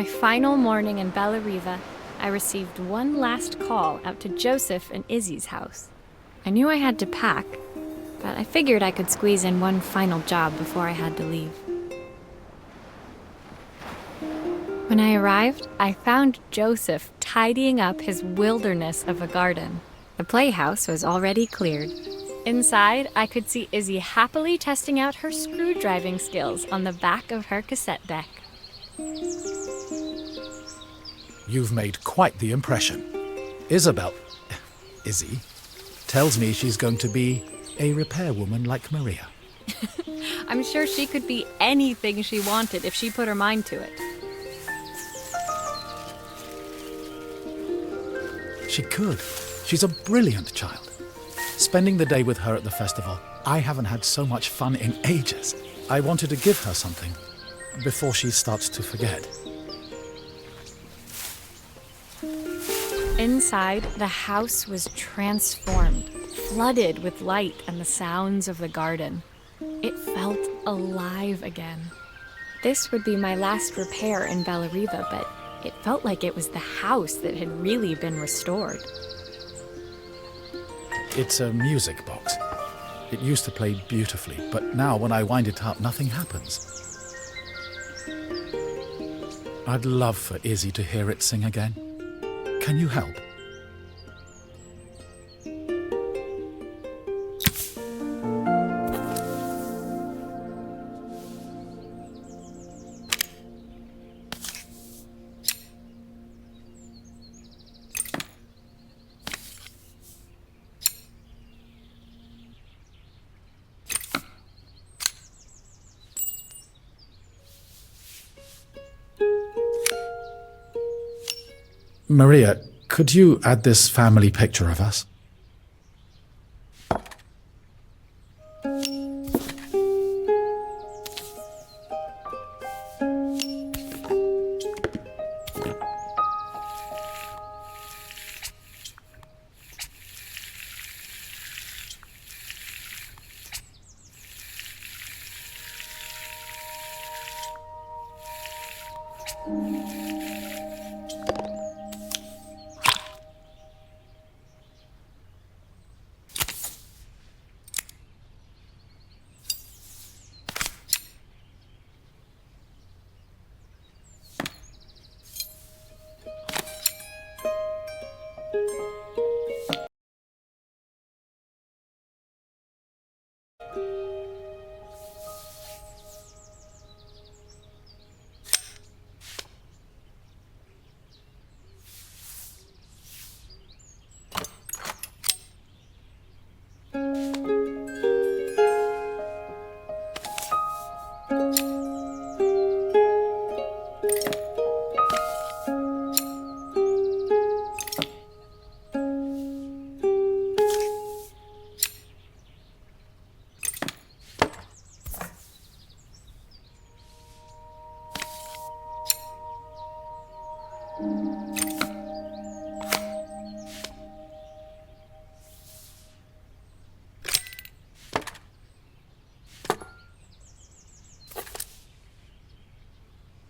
final morning in Bellariva, I received one last call out to Joseph and Izzy's house. I knew I had to pack, but I figured I could squeeze in one final job before I had to leave. When I arrived, I found Joseph tidying up his wilderness of a garden. The playhouse was already cleared. Inside, I could see Izzy happily testing out her screwdriving skills on the back of her cassette deck. You've made quite the impression. Izzy, tells me she's going to be a repairwoman like Maria. I'm sure she could be anything she wanted if she put her mind to it. She could. She's a brilliant child. Spending the day with her at the festival, I haven't had so much fun in ages. I wanted to give her something before she starts to forget. Inside, the house was transformed, flooded with light and the sounds of the garden. It felt alive again. This would be my last repair in Bellariva, but it felt like it was the house that had really been restored. It's a music box. It used to play beautifully, but now when I wind it up, nothing happens. I'd love for Izzy to hear it sing again. Can you help? Maria, could you add this family picture of us?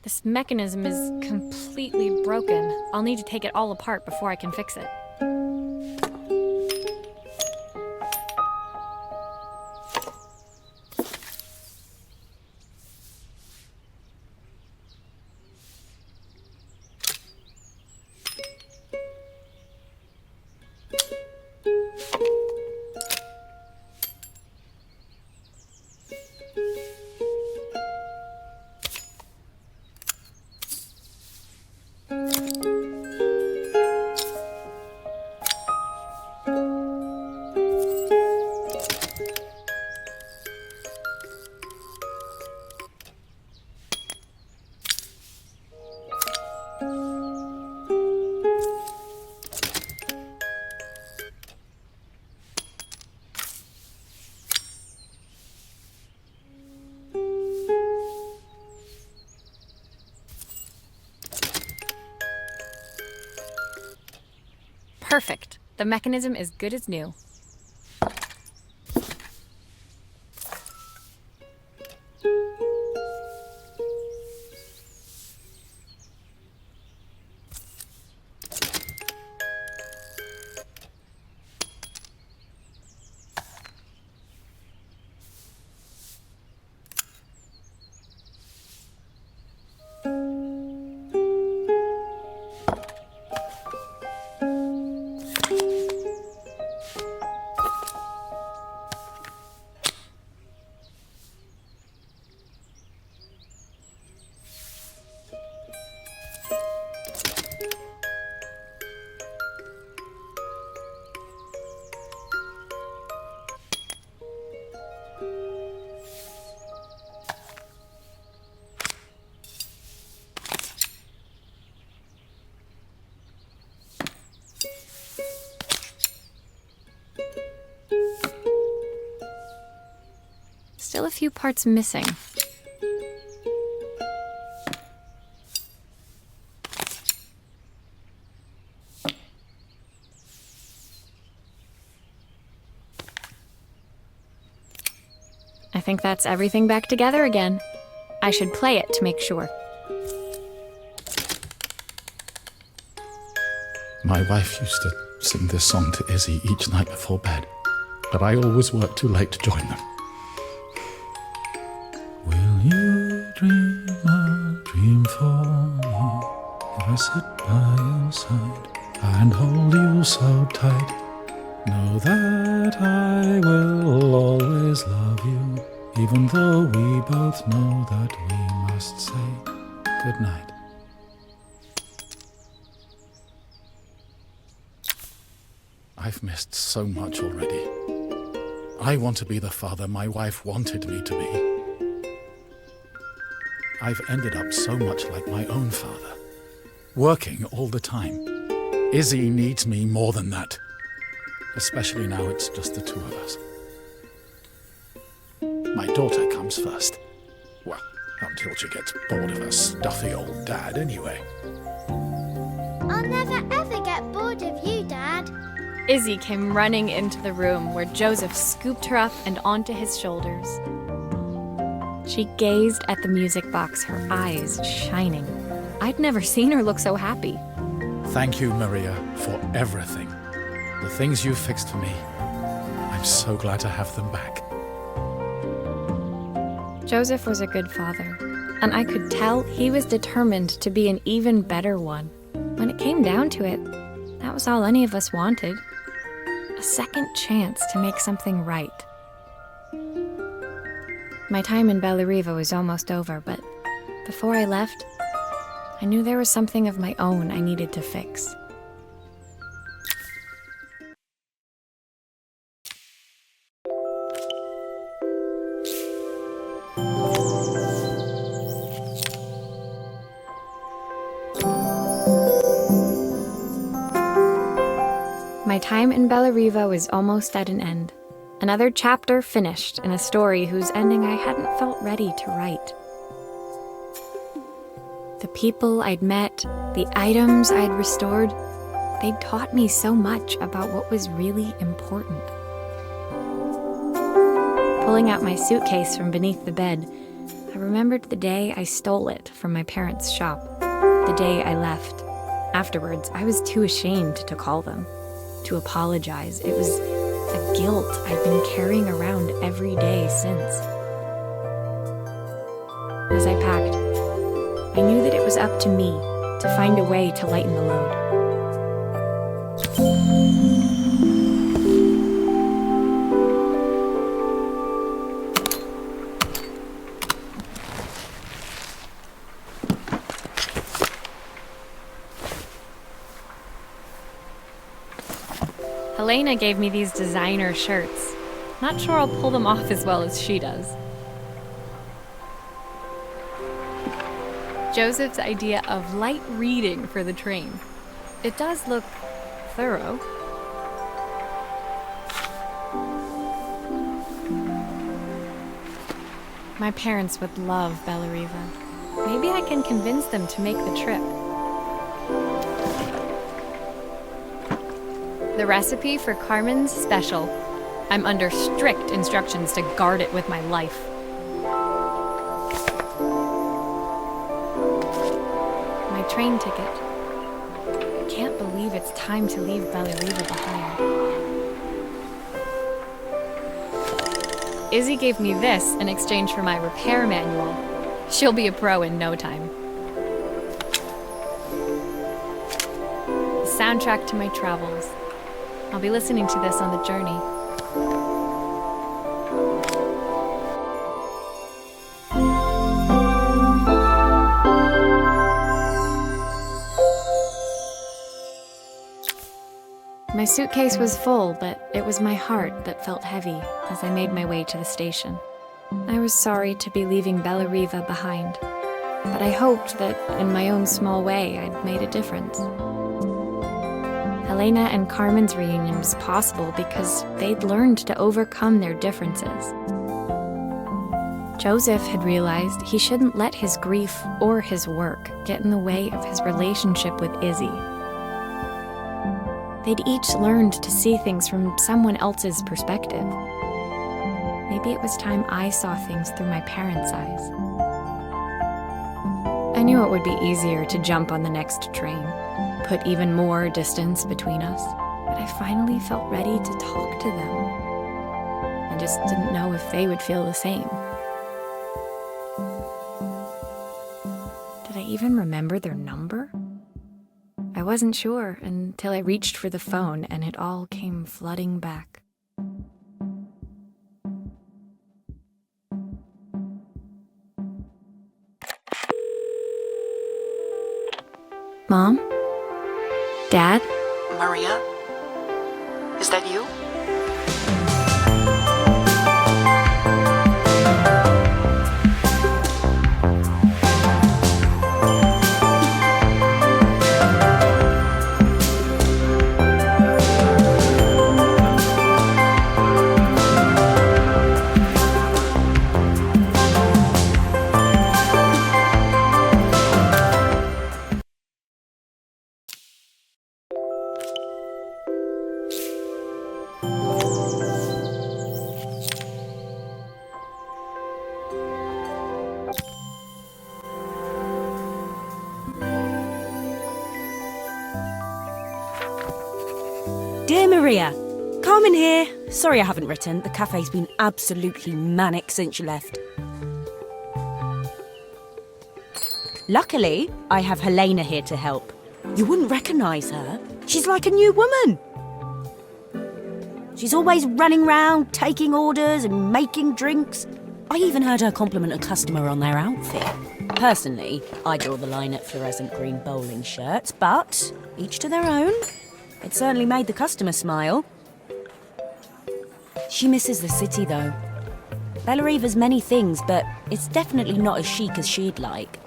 This mechanism is completely broken. I'll need to take it all apart before I can fix it. Perfect. The mechanism is good as new. still a few parts missing. I think that's everything back together again. I should play it to make sure. My wife used to sing this song to Izzy each night before bed, but I always worked too late to join them. Will you dream a dream for me? If I sit by your side and hold you so tight, know that I will always love you, even though we both know that we must say goodnight. I've missed so much already. I want to be the father my wife wanted me to be. I've ended up so much like my own father, working all the time. Izzy needs me more than that, especially now it's just the two of us. My daughter comes first. Well, until she gets bored of her stuffy old dad anyway. I'll never ever get bored of you, Dad. Izzy came running into the room where Joseph scooped her up and onto his shoulders. She gazed at the music box, her eyes shining. I'd never seen her look so happy. Thank you, Maria, for everything. The things you fixed for me. I'm so glad to have them back. Joseph was a good father, and I could tell he was determined to be an even better one. When it came down to it, that was all any of us wanted. A second chance to make something right. My time in Bellariva was almost over, but before I left, I knew there was something of my own I needed to fix. My time in Bellariva was almost at an end. Another chapter finished in a story whose ending I hadn't felt ready to write. The people I'd met, the items I'd restored, they'd taught me so much about what was really important. Pulling out my suitcase from beneath the bed, I remembered the day I stole it from my parents' shop, the day I left. Afterwards, I was too ashamed to call them, to apologize. It was a guilt I'd been carrying around every day since. As I packed, I knew that it was up to me to find a way to lighten the load. Helena gave me these designer shirts. Not sure I'll pull them off as well as she does. Joseph's idea of light reading for the train. It does look thorough. My parents would love Bellariva. Maybe I can convince them to make the trip. The recipe for Carmen's special. I'm under strict instructions to guard it with my life. My train ticket. I can't believe it's time to leave Bellariva behind. Izzy gave me this in exchange for my repair manual. She'll be a pro in no time. The soundtrack to my travels. I'll be listening to this on the journey. My suitcase was full, but it was my heart that felt heavy as I made my way to the station. I was sorry to be leaving Bellariva behind, but I hoped that in my own small way I'd made a difference. Helena and Carmen's reunion was possible because they'd learned to overcome their differences. Joseph had realized he shouldn't let his grief or his work get in the way of his relationship with Izzy. They'd each learned to see things from someone else's perspective. Maybe it was time I saw things through my parents' eyes. I knew it would be easier to jump on the next train, put even more distance between us, but I finally felt ready to talk to them. I just didn't know if they would feel the same. Did I even remember their number? I wasn't sure until I reached for the phone and it all came flooding back. Mom? Dad? Maria? Is that you? Dear Maria, Carmen here. Sorry I haven't written. The cafe's been absolutely manic since you left. Luckily, I have Helena here to help. You wouldn't recognise her. She's like a new woman. She's always running round, taking orders and making drinks. I even heard her compliment a customer on their outfit. Personally, I draw the line at fluorescent green bowling shirts, but each to their own. It certainly made the customer smile. She misses the city, though. Bellariva's many things, but it's definitely not as chic as she'd like.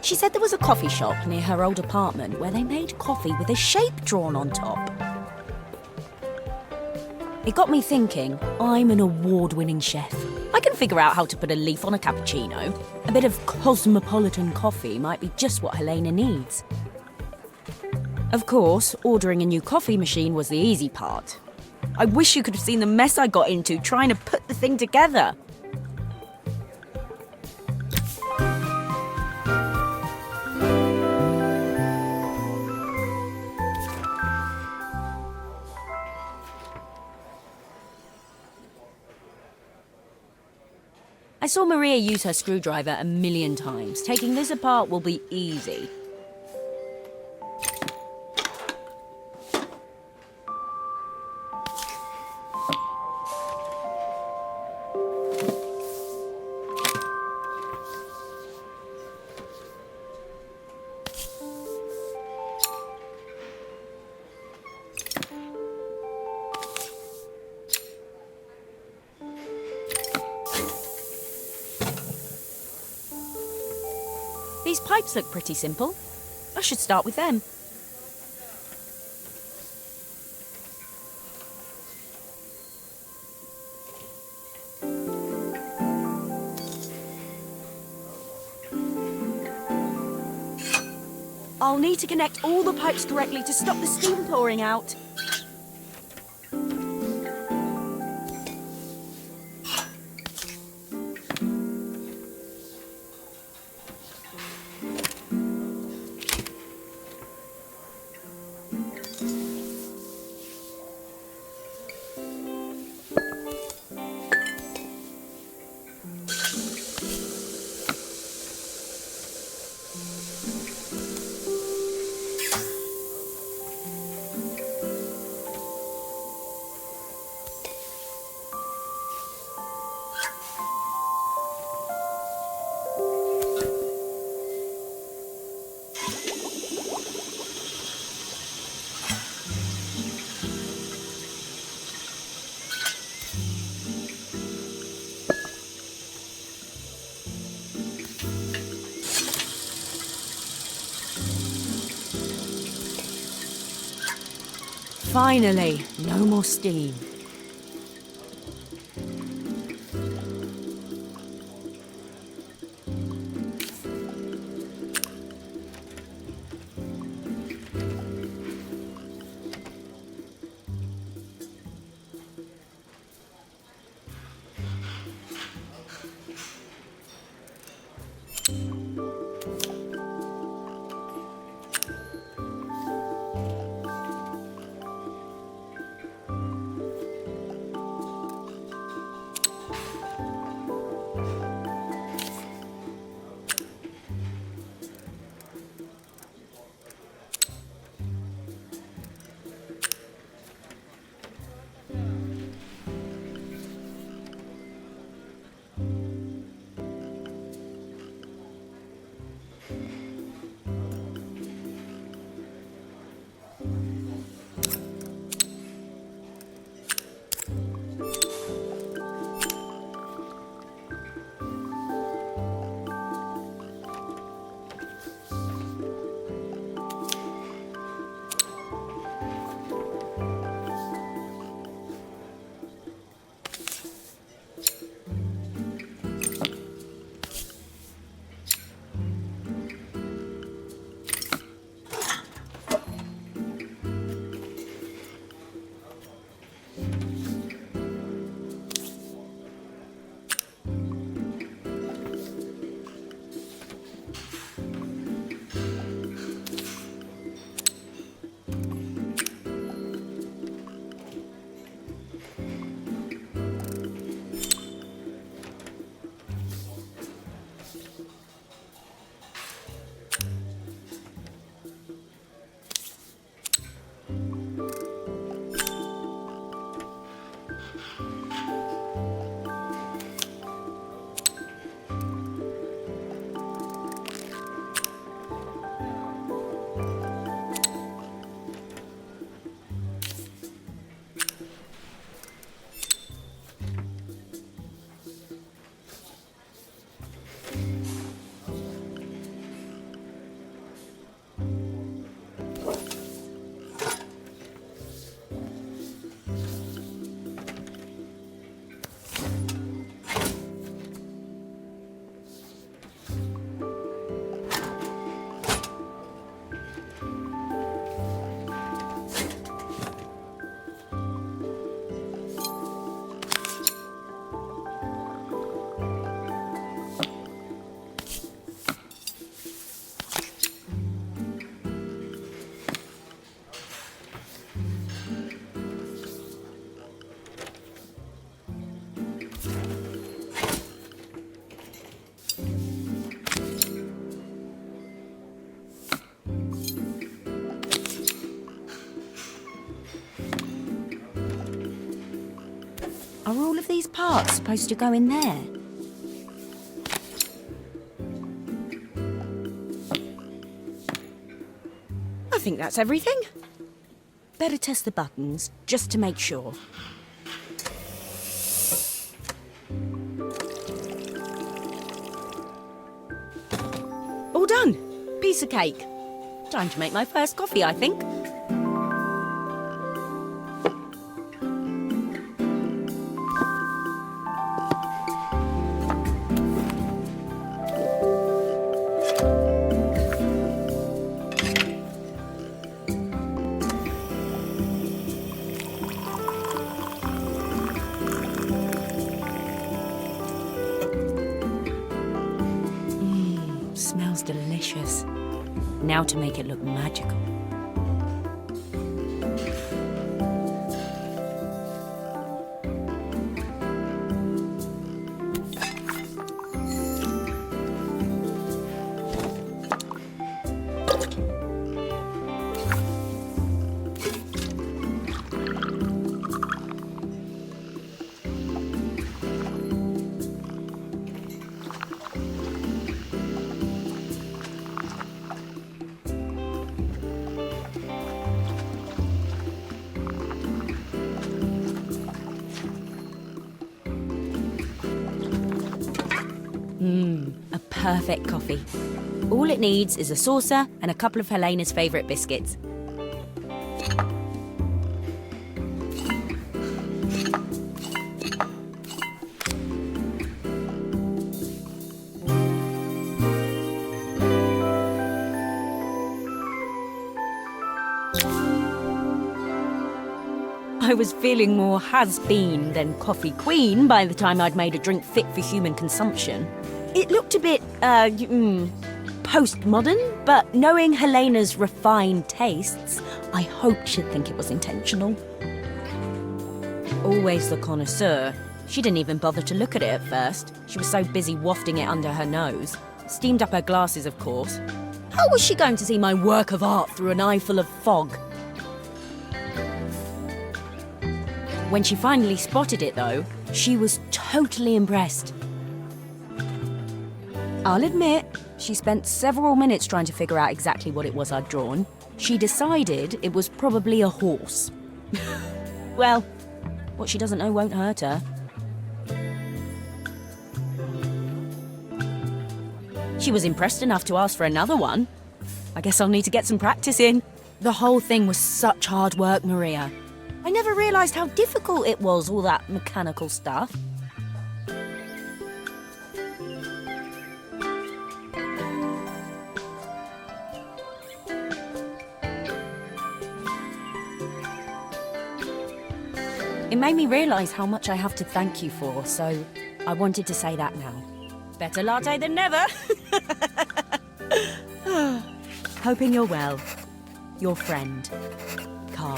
She said there was a coffee shop near her old apartment where they made coffee with a shape drawn on top. It got me thinking, I'm an award-winning chef. I can figure out how to put a leaf on a cappuccino. A bit of cosmopolitan coffee might be just what Helena needs. Of course, ordering a new coffee machine was the easy part. I wish you could have seen the mess I got into trying to put the thing together. I saw Maria use her screwdriver a million times. Taking this apart will be easy. These pipes look pretty simple. I should start with them. I'll need to connect all the pipes correctly to stop the steam pouring out. Finally, no more steam. these parts supposed to go in there? I think that's everything. Better test the buttons, just to make sure. All done. Piece of cake. Time to make my first coffee, I think. Smells delicious. Now to make it look magical. A perfect coffee. All it needs is a saucer and a couple of Helena's favourite biscuits. I was feeling more has-been than coffee queen by the time I'd made a drink fit for human consumption. It looked a bit, postmodern, but knowing Helena's refined tastes, I hoped she'd think it was intentional. Always the connoisseur. She didn't even bother to look at it at first. She was so busy wafting it under her nose. Steamed up her glasses, of course. How was she going to see my work of art through an eye full of fog? When she finally spotted it, though, she was totally impressed. I'll admit, she spent several minutes trying to figure out exactly what it was I'd drawn. She decided it was probably a horse. Well, what she doesn't know won't hurt her. She was impressed enough to ask for another one. I guess I'll need to get some practice in. The whole thing was such hard work, Maria. I never realised how difficult it was, all that mechanical stuff. It made me realise how much I have to thank you for, so I wanted to say that now. Better latte than never. Hoping you're well. Your friend, Carl.